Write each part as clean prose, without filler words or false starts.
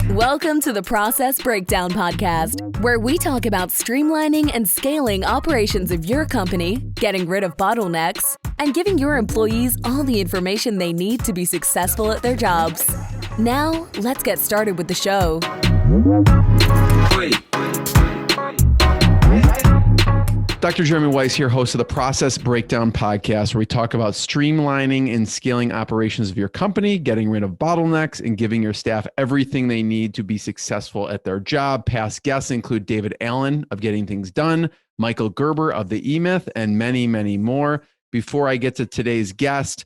Welcome to the Process Breakdown Podcast, where we talk about streamlining and scaling operations of your company, getting rid of bottlenecks, and giving your employees all the information they need to be successful at their jobs. Now, let's get started with the show. Dr. Jeremy Weiss here, host of the Process Breakdown Podcast, where we talk about streamlining and scaling operations of your company, getting rid of bottlenecks, and giving your staff everything they need to be successful at their job. Past guests include David Allen of Getting Things Done, Michael Gerber of The E-Myth, and many, many more. Before I get to today's guest,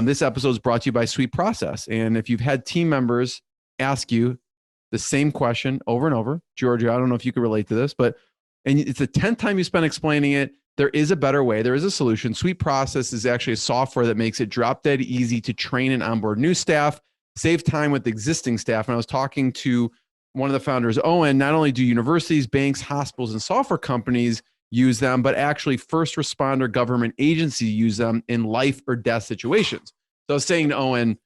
this episode is brought to you by SweetProcess. And if you've had team members ask you the same question over and over, Giorgio, I don't know if you can relate to this, and it's the 10th time you spend explaining it, there is a better way. There is a solution. SweetProcess is actually a software that makes it drop dead easy to train and onboard new staff, save time with existing staff. And I was talking to one of the founders, Owen. Not only do universities, banks, hospitals, and software companies use them, but actually first responder government agencies use them in life or death situations. So I was saying to Owen,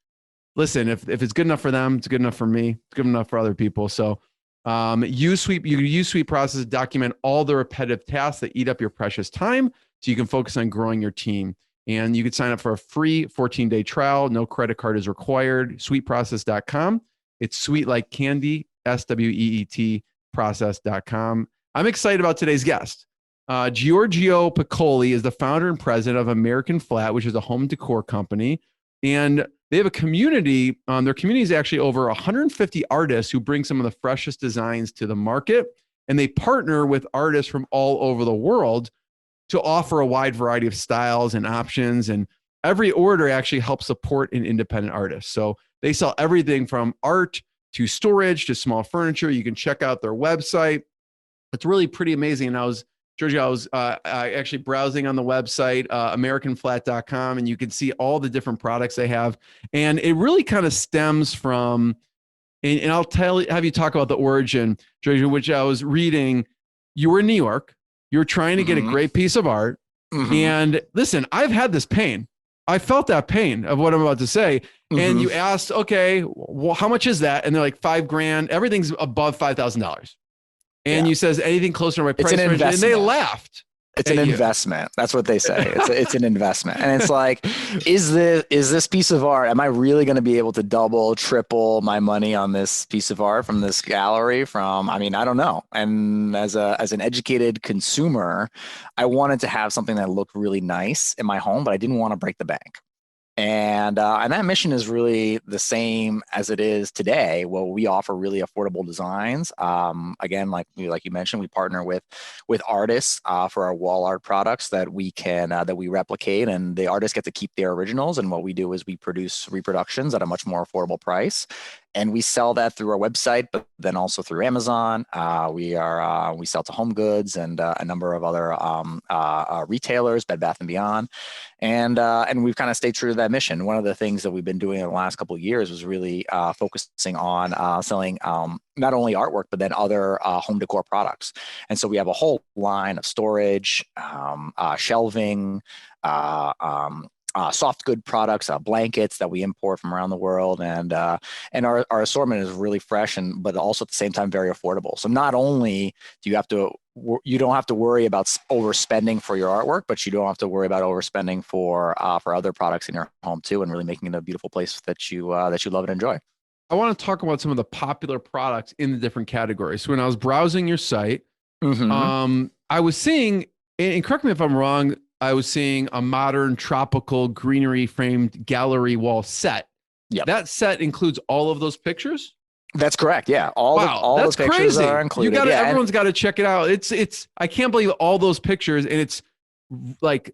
listen, if it's good enough for them, it's good enough for me, it's good enough for other people. So you use SweetProcess to document all the repetitive tasks that eat up your precious time so you can focus on growing your team. And you can sign up for a free 14-day trial. No credit card is required. SweetProcess.com. It's sweet like candy, SWEET process.com. I'm excited about today's guest. Giorgio Piccoli is the founder and president of Americanflat, which is a home decor company. And they have a community. Their community is actually over 150 artists who bring some of the freshest designs to the market. And they partner with artists from all over the world to offer a wide variety of styles and options. And every order actually helps support an independent artist. So they sell everything from art to storage to small furniture. You can check out their website. It's really pretty amazing. And I was actually browsing on the website, Americanflat.com, and you can see all the different products they have. And it really kind of stems from, and I'll have you talk about the origin, Giorgio, which I was reading. You were in New York. You were trying to get a great piece of art. And listen, I've had this pain. I felt that pain of what I'm about to say. And you asked, okay, well, how much is that? And they're like $5,000. Everything's above $5,000. And you says anything closer to my price range, and they laughed. It's an investment. That's what they say. It's an investment. And it's like, is this piece of art, am I really going to be able to double, triple my money on this piece of art from this gallery I don't know. And as an educated consumer, I wanted to have something that looked really nice in my home, but I didn't want to break the bank. And that mission is really the same as it is today. Well, we offer really affordable designs. Again, like you mentioned, we partner with artists for our wall art products that we replicate, and the artists get to keep their originals. And what we do is we produce reproductions at a much more affordable price. And we sell that through our website, but then also through Amazon. We sell to Home Goods and a number of other retailers, Bed Bath & Beyond, and we've kind of stayed true to that mission. One of the things that we've been doing in the last couple of years was really focusing on selling not only artwork, but then other home decor products. And so we have a whole line of storage, shelving, soft good products, blankets that we import from around the world, and our assortment is really fresh, but also at the same time very affordable. So not only do you don't have to worry about overspending for your artwork, but you don't have to worry about overspending for other products in your home too, and really making it a beautiful place that you love and enjoy. I want to talk about some of the popular products in the different categories. So when I was browsing your site, I was seeing, and correct me if I'm wrong, I was seeing a modern tropical greenery framed gallery wall set. Yep. That set includes all of those pictures? That's correct. Yeah. All those pictures crazy. Are included. Everyone's got to check it out. I can't believe all those pictures, and it's like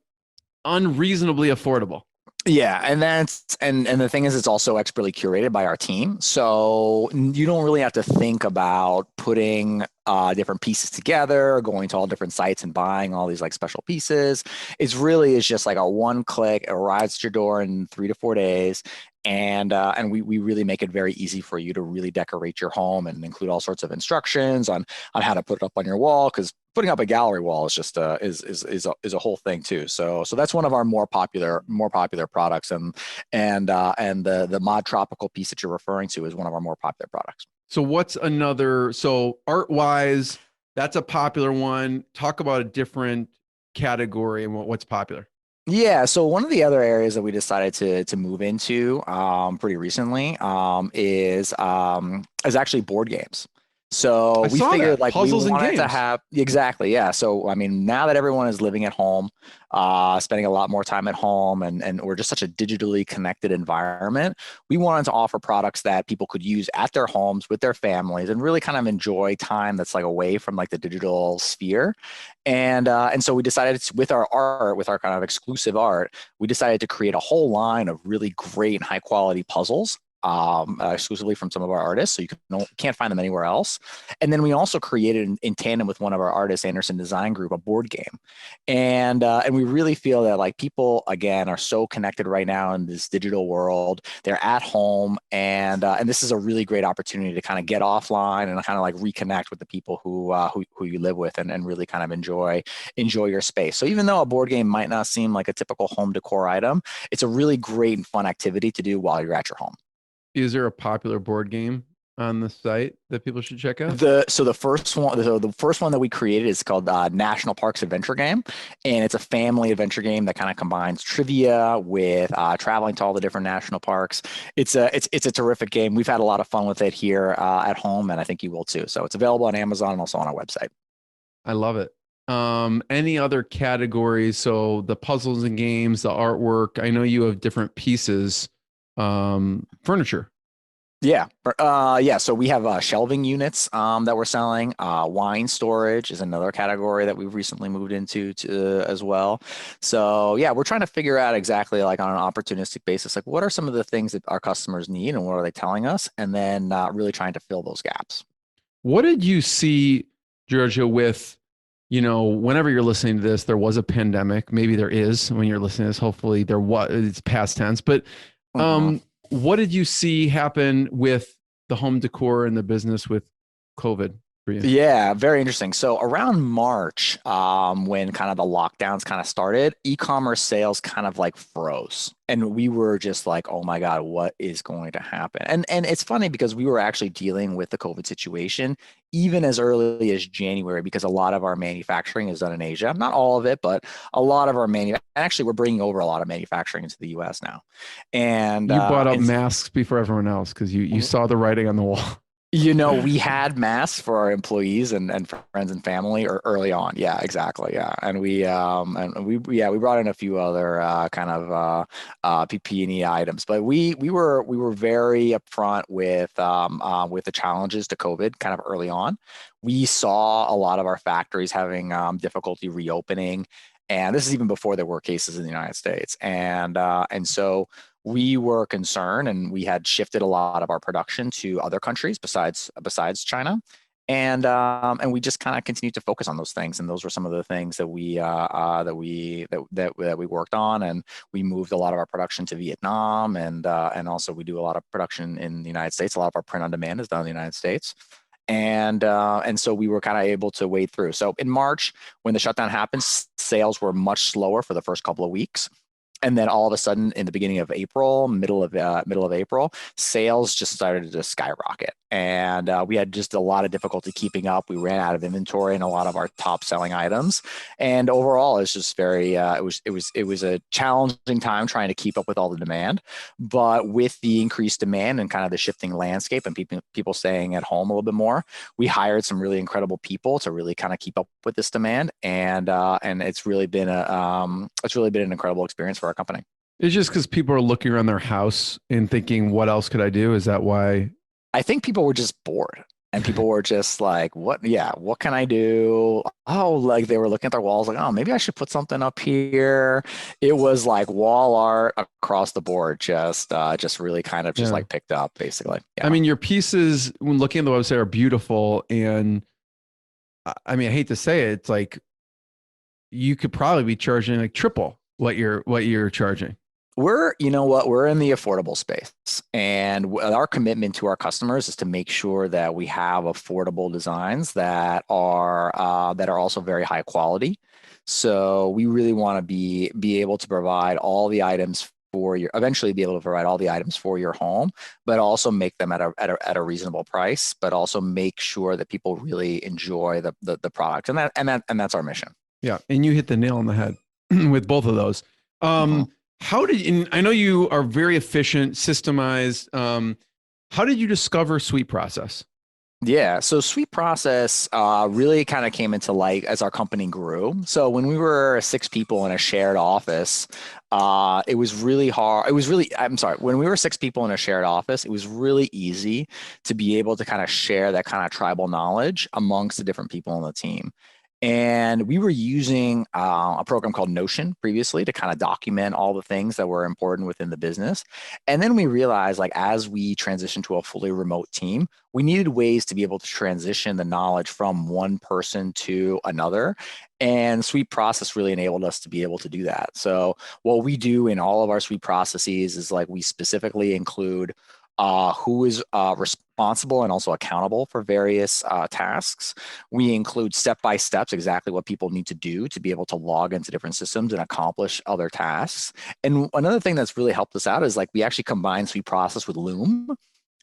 unreasonably affordable. Yeah, and the thing is, it's also expertly curated by our team, so you don't really have to think about putting different pieces together, or going to all different sites and buying all these like special pieces. It's just like a one click. It arrives at your door in 3 to 4 days. And we really make it very easy for you to really decorate your home and include all sorts of instructions on how to put it up on your wall, because putting up a gallery wall is just is a whole thing too. So that's one of our more popular products, and the Mod Tropical piece that you're referring to is one of our more popular products. So what's another, so art wise, that's a popular one. Talk about a different category and what's popular. Yeah, so one of the other areas that we decided to move into pretty recently is actually board games. So I we saw figured that. like we Puzzles and wanted to games. have exactly, yeah. So I mean, now that everyone is living at home, spending a lot more time at home, and we're just such a digitally connected environment, we wanted to offer products that people could use at their homes with their families and really kind of enjoy time that's like away from like the digital sphere. And so we decided with our art, with our kind of exclusive art, we decided to create a whole line of really great and high quality puzzles exclusively from some of our artists, so can't find them anywhere else. And then we also created in tandem with one of our artists, Anderson Design Group, a board game. And we really feel that like people again are so connected right now in this digital world. They're at home, and this is a really great opportunity to kind of get offline and kind of like reconnect with the people who you live with, and really kind of enjoy your space. So even though a board game might not seem like a typical home decor item, it's a really great and fun activity to do while you're at your home. Is there a popular board game on the site that people should check out? The first one that we created is called National Parks Adventure Game, and it's a family adventure game that kind of combines trivia with traveling to all the different national parks. It's a terrific game. We've had a lot of fun with it here at home, and I think you will too. So it's available on Amazon and also on our website. I love it. Any other categories? So the puzzles and games, the artwork. I know you have different pieces. Furniture. Yeah. So we have shelving units that we're selling. Wine storage is another category that we've recently moved into as well. So yeah, we're trying to figure out exactly like on an opportunistic basis, like what are some of the things that our customers need and what are they telling us, and then really trying to fill those gaps. What did you see, Giorgio, with, whenever you're listening to this, there was a pandemic. Maybe there is when you're listening to this. Hopefully there was, it's past tense, but what did you see happen with the home decor and the business with COVID for you? Yeah, very interesting. So around March, when kind of the lockdowns kind of started, e-commerce sales kind of like froze. And we were just like, oh my God, what is going to happen? And it's funny because we were actually dealing with the COVID situation even as early as January, because a lot of our manufacturing is done in Asia. Not all of it, but a lot of our actually we're bringing over a lot of manufacturing into the US now. And you bought up masks before everyone else because you saw the writing on the wall. We had masks for our employees and friends and family early on. Yeah, exactly. Yeah. And we brought in a few other kind of PPE items, but we were very upfront with the challenges to COVID kind of early on. We saw a lot of our factories having difficulty reopening, and this is even before there were cases in the United States. And so we were concerned, and we had shifted a lot of our production to other countries besides China, and we just kind of continued to focus on those things. And those were some of the things that we worked on, and we moved a lot of our production to Vietnam, and also we do a lot of production in the United States. A lot of our print on demand is done in the United States. And so we were kind of able to wade through. So in March, when the shutdown happened, sales were much slower for the first couple of weeks. And then all of a sudden, in the beginning of April, middle of April, sales just started to skyrocket, and we had just a lot of difficulty keeping up. We ran out of inventory in a lot of our top selling items, and overall, it's just very. It was a challenging time trying to keep up with all the demand. But with the increased demand and kind of the shifting landscape and people staying at home a little bit more, we hired some really incredible people to really kind of keep up with this demand, and it's really been an incredible experience for our company. It's just because people are looking around their house and thinking, what else could I do? Is that why? I think people were just bored, and people were just like, what can I do? Oh, like they were looking at their walls like, oh, maybe I should put something up here. It was like wall art across the board, just really kind of just like picked up basically. Yeah. I mean, your pieces, when looking at the website, are beautiful. And I mean, I hate to say it, it's like you could probably be charging like triple what you're charging. You know what, we're in the affordable space, and our commitment to our customers is to make sure that we have affordable designs that are also very high quality. So we really want to be able to provide all the items for your eventually be able to provide all the items for your home, but also make them at a reasonable price, but also make sure that people really enjoy the product, and that's our mission. Yeah, and you hit the nail on the head with both of those. Mhm. How did, and I know you are very efficient, systemized. How did you discover SweetProcess? Yeah, so SweetProcess really kind of came into light as our company grew. So when we were 6 people in a shared office, it was really hard. I'm sorry, when we were 6 people in a shared office, it was really easy to be able to kind of share that kind of tribal knowledge amongst the different people on the team. And we were using a program called Notion previously to kind of document all the things that were important within the business. And then we realized, like, as we transitioned to a fully remote team, we needed ways to be able to transition the knowledge from one person to another. And SweetProcess really enabled us to be able to do that. So what we do in all of our SweetProcesses is, like, we specifically include who is responsible and also accountable for various tasks. We include step-by-steps, exactly what people need to do to be able to log into different systems and accomplish other tasks. And another thing that's really helped us out is, like, we actually combine SweetProcess with Loom,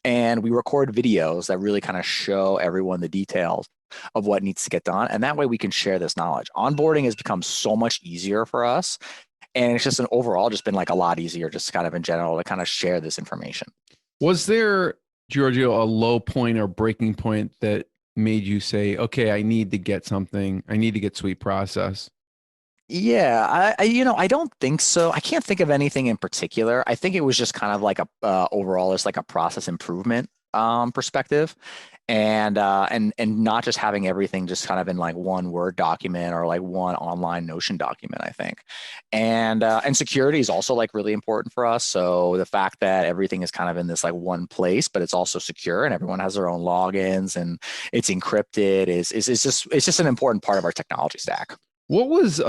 and we record videos that really kind of show everyone the details of what needs to get done. And that way we can share this knowledge. Onboarding has become so much easier for us. And it's just overall just been, like, a lot easier, just kind of in general, to kind of share this information. Was there, Giorgio, a low point or breaking point that made you say, okay, I need to get something, I need to get SweetProcess? Yeah, I don't think so. I can't think of anything in particular. I think it was just kind of like a overall, it's like a process improvement perspective, and not just having everything just kind of in, like, one Word document or, like, one online Notion document, I think. And security is also, like, really important for us. So the fact that everything is kind of in this, like, one place, but it's also secure and everyone has their own logins and it's encrypted it's just an important part of our technology stack. What was,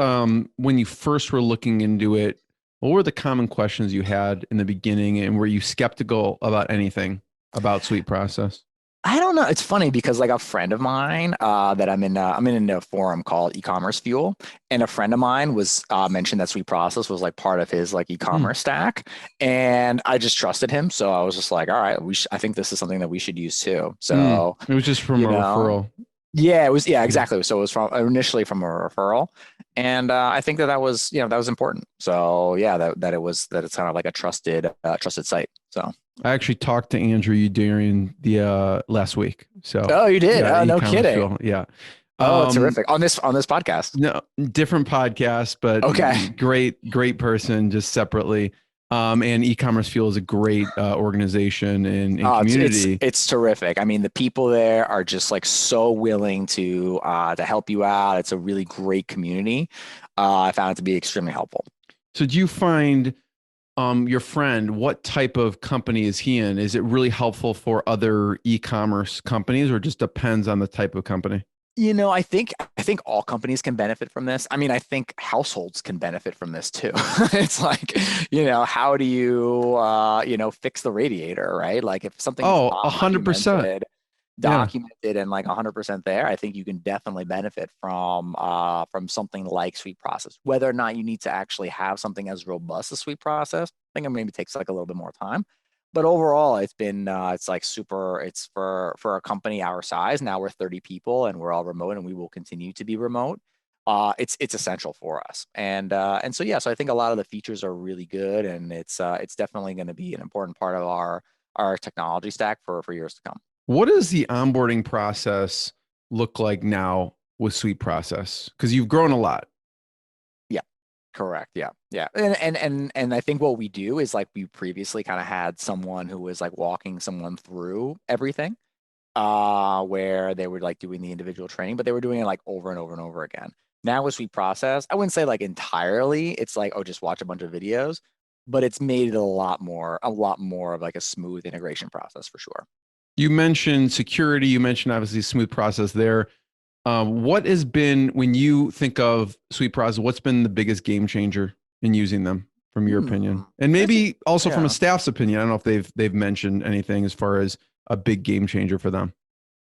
when you first were looking into it, what were the common questions you had in the beginning, and were you skeptical about anything about SweetProcess? I don't know. It's funny because, like, a friend of mine that I'm in a forum called E-commerce Fuel, and a friend of mine was mentioned that SweetProcess was, like, part of his, like, Hmm. e-commerce stack, and I just trusted him. So I was just like, all right, I think this is something that we should use too. So, It was just from you a know, referral. yeah, it was, yeah, Yeah. exactly. So it was initially from a referral, and I think that was, that was important. So yeah, that it's kind of like a trusted site. So. I actually talked to Andrew during the last week. So Oh, you did? yeah, Oh, no e-commerce kidding. fuel. Yeah. Oh, Um, terrific. On this podcast. no, different podcast, but Okay. great person, just separately. And e-commerce fuel is a great organization and Oh, community. it's terrific. I mean, the people there are just, like, so willing to help you out. It's a really great community. I found it to be extremely helpful. So do you find your friend, what type of company is he in? Is it really helpful for other e-commerce companies, or just depends on the type of company? I think all companies can benefit from this. I mean, I think households can benefit from this too. It's like, how do you fix the radiator, right? Like, if something is Oh, 100%. Yeah. documented and, like, 100% there, I think you can definitely benefit from something like SweetProcess. Whether or not you need to actually have something as robust as SweetProcess, I think it maybe takes, like, a little bit more time. But overall, it's like super. It's for a company our size. Now we're 30 people and we're all remote, and we will continue to be remote. It's essential for us, and so yeah. So I think a lot of the features are really good, and it's definitely going to be an important part of our technology stack for years to come. What does the onboarding process look like now with SweetProcess? Because you've grown a lot. Yeah, correct. Yeah, yeah. And I think what we do is, like, we previously kind of had someone who was, like, walking someone through everything, where they were, like, doing the individual training, but they were doing it, like, over and over and over again. Now with SweetProcess, I wouldn't say, like, entirely. It's like, oh, just watch a bunch of videos, but it's made it a lot more of, like, a smooth integration process for sure. You mentioned security. You mentioned obviously smooth process there. What has been, when you think of SweetProcess, what's been the biggest game changer in using them? from your opinion, and maybe also from a staff's opinion? I don't know if they've mentioned anything as far as a big game changer for them.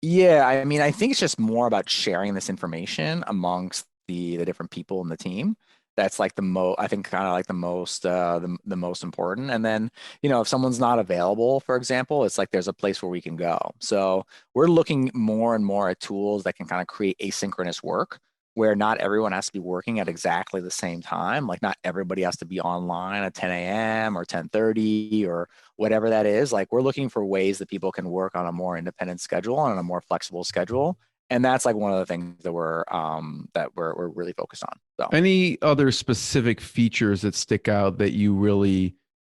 Yeah, I mean, I think it's just more about sharing this information amongst the different people in the team. That's like I think kind of like the most important. And then, if someone's not available, for example, it's like there's a place where we can go. So we're looking more and more at tools that can kind of create asynchronous work, where not everyone has to be working at exactly the same time. Like not everybody has to be online at 10 a.m. or 10:30 or whatever that is. Like we're looking for ways that people can work on a more independent schedule and on a more flexible schedule. And that's like one of the things that we're really focused on. So. Any other specific features that stick out that you really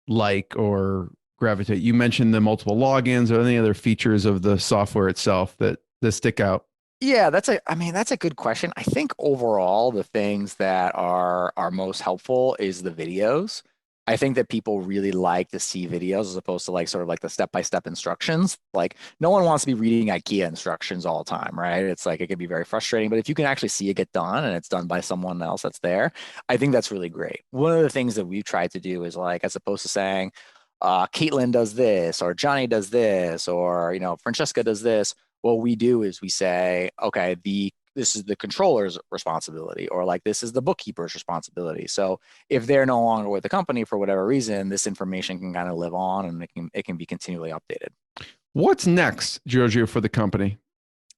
like or gravitate? You mentioned the multiple logins, or any other features of the software itself that stick out? Yeah, that's a good question. I think overall the things that are most helpful is the videos. I think that people really like to see videos as opposed to like sort of like the step-by-step instructions. Like no one wants to be reading IKEA instructions all the time, right? It's like it can be very frustrating, but if you can actually see it get done and it's done by someone else that's there, I think that's really great. One of the things that we've tried to do is like, as opposed to saying, Caitlin does this, or Johnny does this, or, Francesca does this, what we do is we say, okay, this is the controller's responsibility, or like this is the bookkeeper's responsibility. So if they're no longer with the company for whatever reason, this information can kind of live on and it can be continually updated. What's next, Giorgio, for the company?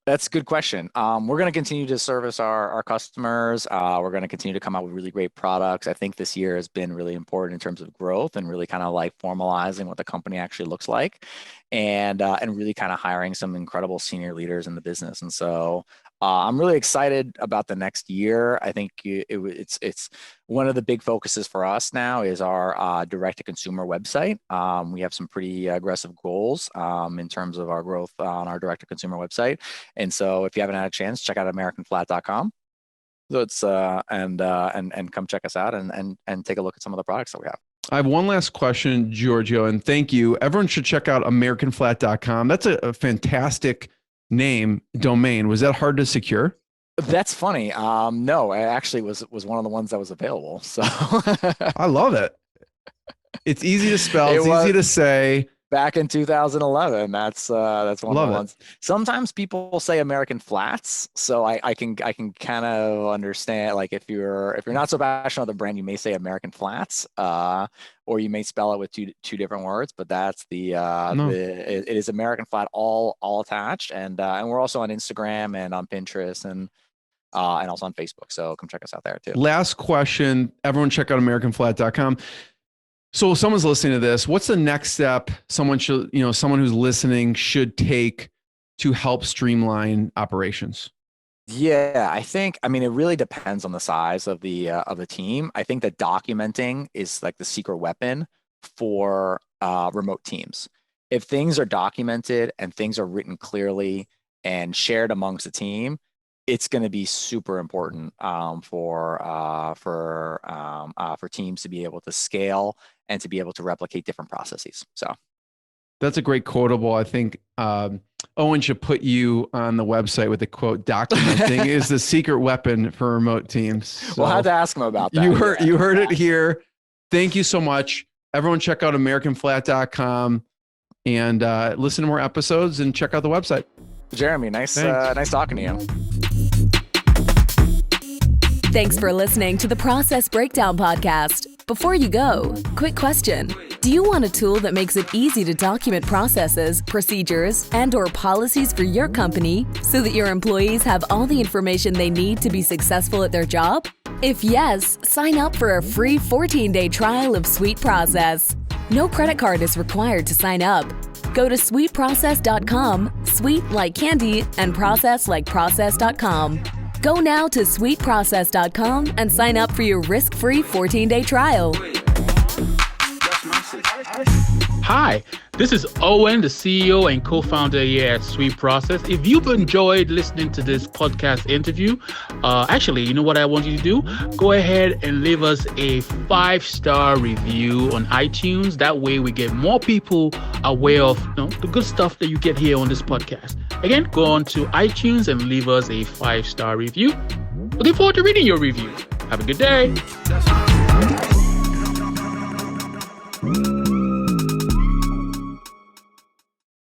That's a good question. We're going to continue to service our customers. We're going to continue to come out with really great products. I think this year has been really important in terms of growth and really kind of like formalizing what the company actually looks like, and really kind of hiring some incredible senior leaders in the business. And so I'm really excited about the next year. I think it's one of the big focuses for us now is our direct-to-consumer website. We have some pretty aggressive goals in terms of our growth on our direct-to-consumer website. And so if you haven't had a chance, check out Americanflat.com. So it's and come check us out and take a look at some of the products that we have. I have one last question, Giorgio, and thank you. Everyone should check out Americanflat.com. That's a fantastic domain. Was that hard to secure? That's funny. No, it actually was one of the ones that was available. So I love it. It's easy to spell. It's easy to say. Back in 2011, that's one of the ones. Sometimes people say American Flats, so I can kind of understand. Like if you're not so passionate about the brand, you may say American Flats, or you may spell it with two different words. But that's it is American Flat, all attached, and we're also on Instagram and on Pinterest and also on Facebook. So come check us out there too. Last question. Everyone check out Americanflat.com. So if someone's listening to this, what's the next step someone who's listening should take to help streamline operations? Yeah, I mean, it really depends on the size of the team. I think that documenting is like the secret weapon for remote teams. If things are documented and things are written clearly and shared amongst the team, it's going to be super important for teams to be able to scale and to be able to replicate different processes. So that's a great quotable. I think Owen should put you on the website with the quote, documenting is the secret weapon for remote teams. So we'll have to ask him about that. You heard it here. Thank you so much. Everyone check out Americanflat.com and listen to more episodes and check out the website. Jeremy, nice talking to you. Thanks for listening to the Process Breakdown Podcast. Before you go, quick question. Do you want a tool that makes it easy to document processes, procedures, and/or policies for your company so that your employees have all the information they need to be successful at their job? If yes, sign up for a free 14-day trial of SweetProcess. No credit card is required to sign up. Go to SweetProcess.com, sweet like candy, and process like process.com. Go now to SweetProcess.com and sign up for your risk-free 14-day trial. Hi, this is Owen, the CEO and co-founder here at SweetProcess. If you've enjoyed listening to this podcast interview, actually, you know what I want you to do? Go ahead and leave us a 5-star review on iTunes. That way we get more people aware of the good stuff that you get here on this podcast. Again, go on to iTunes and leave us a 5-star review. Looking forward to reading your review. Have a good day.